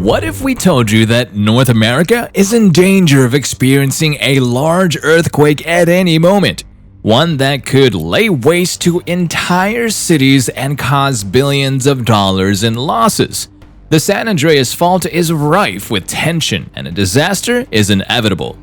What if we told you that North America is in danger of experiencing a large earthquake at any moment? One that could lay waste to entire cities and cause billions of dollars in losses. The San Andreas Fault is rife with tension, and a disaster is inevitable.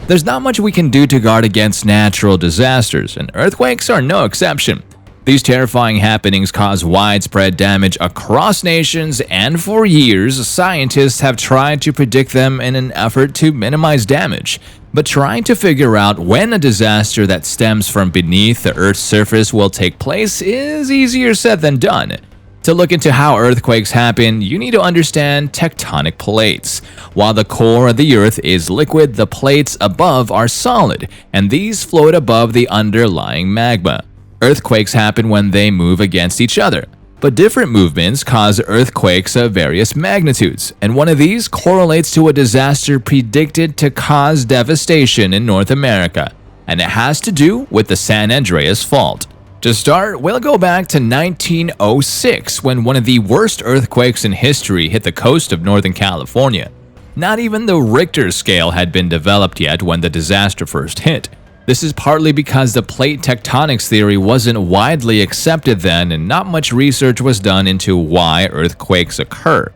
There's not much we can do to guard against natural disasters, and earthquakes are no exception. These terrifying happenings cause widespread damage across nations, and for years, scientists have tried to predict them in an effort to minimize damage. But trying to figure out when a disaster that stems from beneath the Earth's surface will take place is easier said than done. To look into how earthquakes happen, you need to understand tectonic plates. While the core of the Earth is liquid, the plates above are solid, and these float above the underlying magma. Earthquakes happen when they move against each other, but different movements cause earthquakes of various magnitudes, and one of these correlates to a disaster predicted to cause devastation in North America, and it has to do with the San Andreas Fault. To start, we'll go back to 1906 when one of the worst earthquakes in history hit the coast of Northern California. Not even the Richter scale had been developed yet when the disaster first hit. This is partly because the plate tectonics theory wasn't widely accepted then, and not much research was done into why earthquakes occur.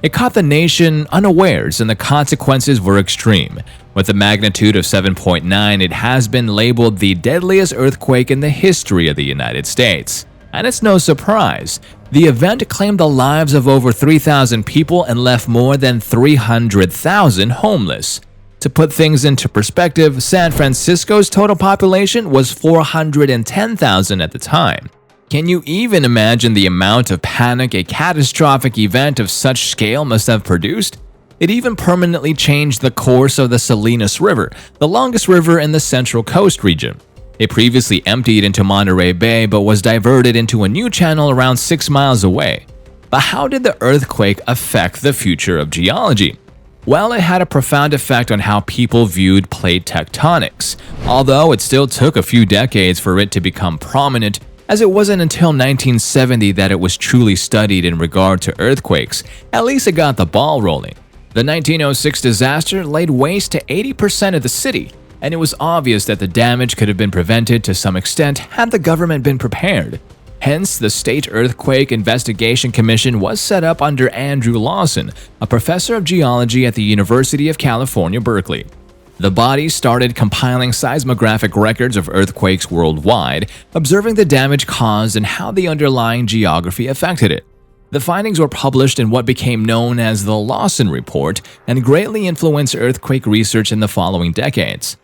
It caught the nation unawares, and the consequences were extreme. With a magnitude of 7.9, it has been labeled the deadliest earthquake in the history of the United States. And it's no surprise. The event claimed the lives of over 3,000 people and left more than 300,000 homeless. To put things into perspective, San Francisco's total population was 410,000 at the time. Can you even imagine the amount of panic a catastrophic event of such scale must have produced? It even permanently changed the course of the Salinas River, the longest river in the Central Coast region. It previously emptied into Monterey Bay but was diverted into a new channel around 6 miles away. But how did the earthquake affect the future of geology? Well, it had a profound effect on how people viewed plate tectonics, although it still took a few decades for it to become prominent, as it wasn't until 1970 that it was truly studied in regard to earthquakes. At least it got the ball rolling. The 1906 disaster laid waste to 80% of the city, and it was obvious that the damage could have been prevented to some extent had the government been prepared. Hence, the State Earthquake Investigation Commission was set up under Andrew Lawson, a professor of geology at the University of California, Berkeley. The body started compiling seismographic records of earthquakes worldwide, observing the damage caused and how the underlying geography affected it. The findings were published in what became known as the Lawson Report and greatly influenced earthquake research in the following decades.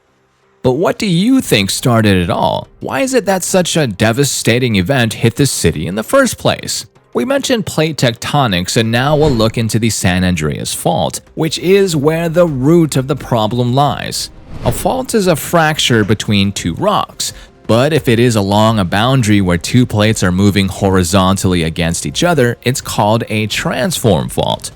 But what do you think started it all? Why is it that such a devastating event hit the city in the first place? We mentioned plate tectonics, and now we'll look into the San Andreas Fault, which is where the root of the problem lies. A fault is a fracture between two rocks, but if it is along a boundary where two plates are moving horizontally against each other, it's called a transform fault.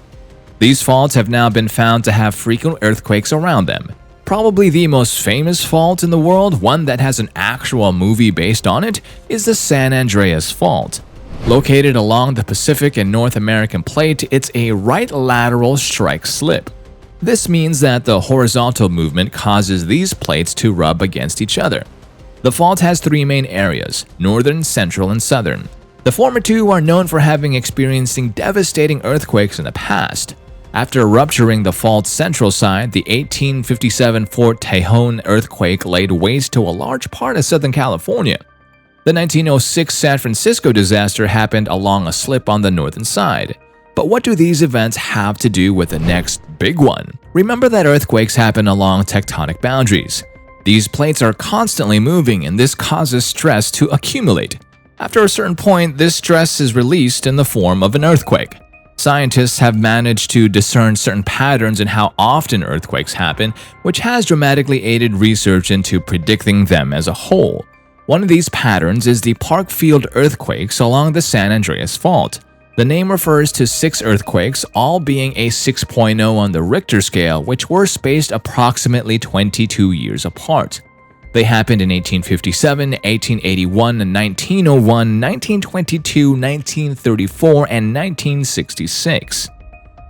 These faults have now been found to have frequent earthquakes around them. Probably the most famous fault in the world, one that has an actual movie based on it, is the San Andreas Fault. Located along the Pacific and North American plate, it's a right lateral strike slip. This means that the horizontal movement causes these plates to rub against each other. The fault has three main areas: northern, central, and southern. The former two are known for having experiencing devastating earthquakes in the past. After rupturing the fault's central side, the 1857 Fort Tejon earthquake laid waste to a large part of Southern California. The 1906 San Francisco disaster happened along a slip on the northern side. But what do these events have to do with the next big one? Remember that earthquakes happen along tectonic boundaries. These plates are constantly moving, and this causes stress to accumulate. After a certain point, this stress is released in the form of an earthquake. Scientists have managed to discern certain patterns in how often earthquakes happen, which has dramatically aided research into predicting them as a whole. One of these patterns is the Parkfield earthquakes along the San Andreas Fault. The name refers to 6 earthquakes, all being a 6.0 on the Richter scale, which were spaced approximately 22 years apart. They happened in 1857, 1881, 1901, 1922, 1934, and 1966.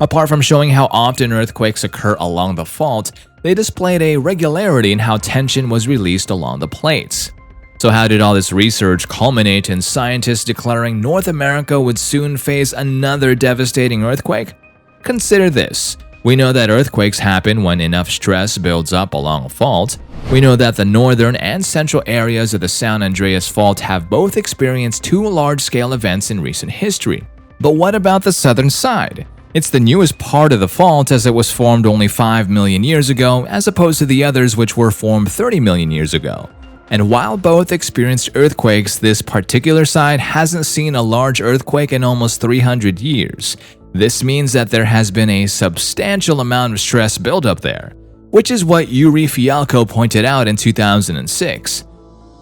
Apart from showing how often earthquakes occur along the fault, they displayed a regularity in how tension was released along the plates. So how did all this research culminate in scientists declaring North America would soon face another devastating earthquake? Consider this. We know that earthquakes happen when enough stress builds up along a fault. We know that the northern and central areas of the San Andreas Fault have both experienced two large-scale events in recent history. But what about the southern side? It's the newest part of the fault as it was formed only 5 million years ago as opposed to the others which were formed 30 million years ago. And while both experienced earthquakes, this particular side hasn't seen a large earthquake in almost 300 years. This means that there has been a substantial amount of stress buildup there, which is what Yuri Fialko pointed out in 2006.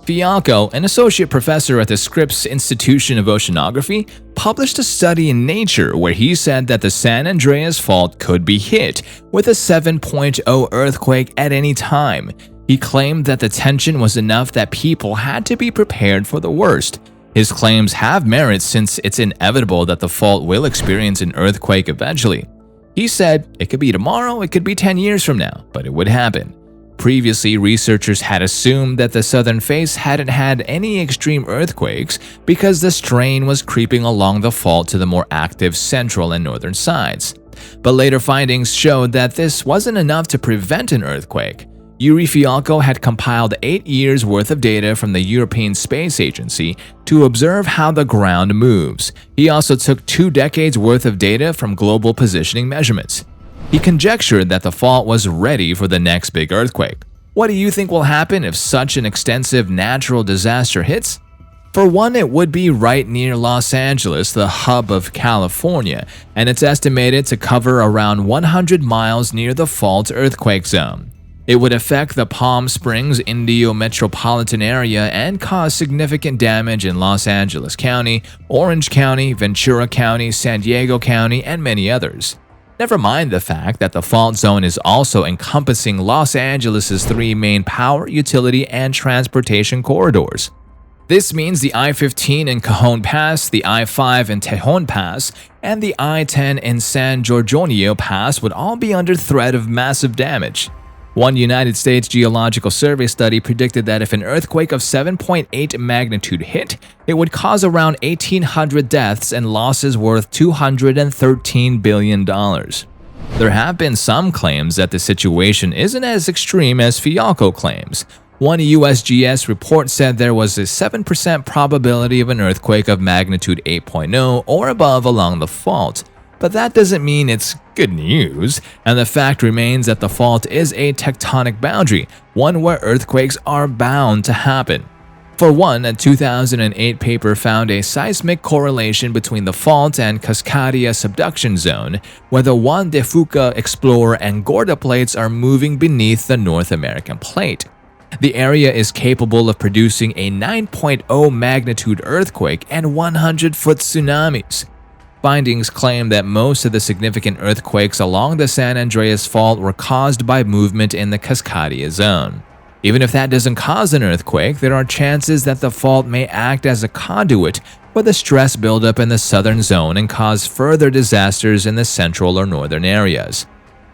Fialko, an associate professor at the Scripps Institution of Oceanography, published a study in Nature where he said that the San Andreas Fault could be hit with a 7.0 earthquake at any time. He claimed that the tension was enough that people had to be prepared for the worst. His claims have merit since it's inevitable that the fault will experience an earthquake eventually. He said, it could be tomorrow, it could be 10 years from now, but it would happen. Previously, researchers had assumed that the southern face hadn't had any extreme earthquakes because the strain was creeping along the fault to the more active central and northern sides. But later findings showed that this wasn't enough to prevent an earthquake. Yuri Fialko had compiled 8 years' worth of data from the European Space Agency to observe how the ground moves. He also took 2 decades' worth of data from global positioning measurements. He conjectured that the fault was ready for the next big earthquake. What do you think will happen if such an extensive natural disaster hits? For one, it would be right near Los Angeles, the hub of California, and it's estimated to cover around 100 miles near the fault earthquake zone. It would affect the Palm Springs, Indio metropolitan area and cause significant damage in Los Angeles County, Orange County, Ventura County, San Diego County, and many others. Never mind the fact that the fault zone is also encompassing Los Angeles' 3 main power, utility, and transportation corridors. This means the I-15 in Cajon Pass, the I-5 in Tejon Pass, and the I-10 in San Gorgonio Pass would all be under threat of massive damage. One United States Geological Survey study predicted that if an earthquake of 7.8 magnitude hit, it would cause around 1,800 deaths and losses worth $213 billion. There have been some claims that the situation isn't as extreme as Fialko claims. One USGS report said there was a 7% probability of an earthquake of magnitude 8.0 or above along the fault. But that doesn't mean it's good news, and the fact remains that the fault is a tectonic boundary, one where earthquakes are bound to happen. For one, a 2008 paper found a seismic correlation between the fault and Cascadia subduction zone, where the Juan de Fuca, Explorer, and Gorda plates are moving beneath the North American plate. The area is capable of producing a 9.0 magnitude earthquake and 100-foot tsunamis. Findings claim that most of the significant earthquakes along the San Andreas Fault were caused by movement in the Cascadia zone. Even if that doesn't cause an earthquake, there are chances that the fault may act as a conduit for the stress buildup in the southern zone and cause further disasters in the central or northern areas.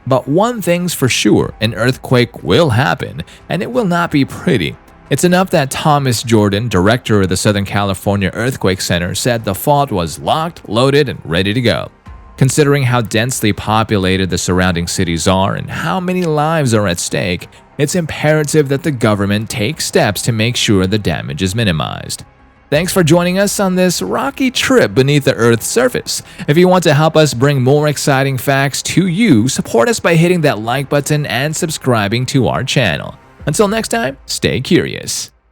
But one thing's for sure, an earthquake will happen, and it will not be pretty. It's enough that Thomas Jordan, director of the Southern California Earthquake Center, said the fault was locked, loaded, and ready to go. Considering how densely populated the surrounding cities are and how many lives are at stake, it's imperative that the government take steps to make sure the damage is minimized. Thanks for joining us on this rocky trip beneath the Earth's surface. If you want to help us bring more exciting facts to you, support us by hitting that like button and subscribing to our channel. Until next time, stay curious.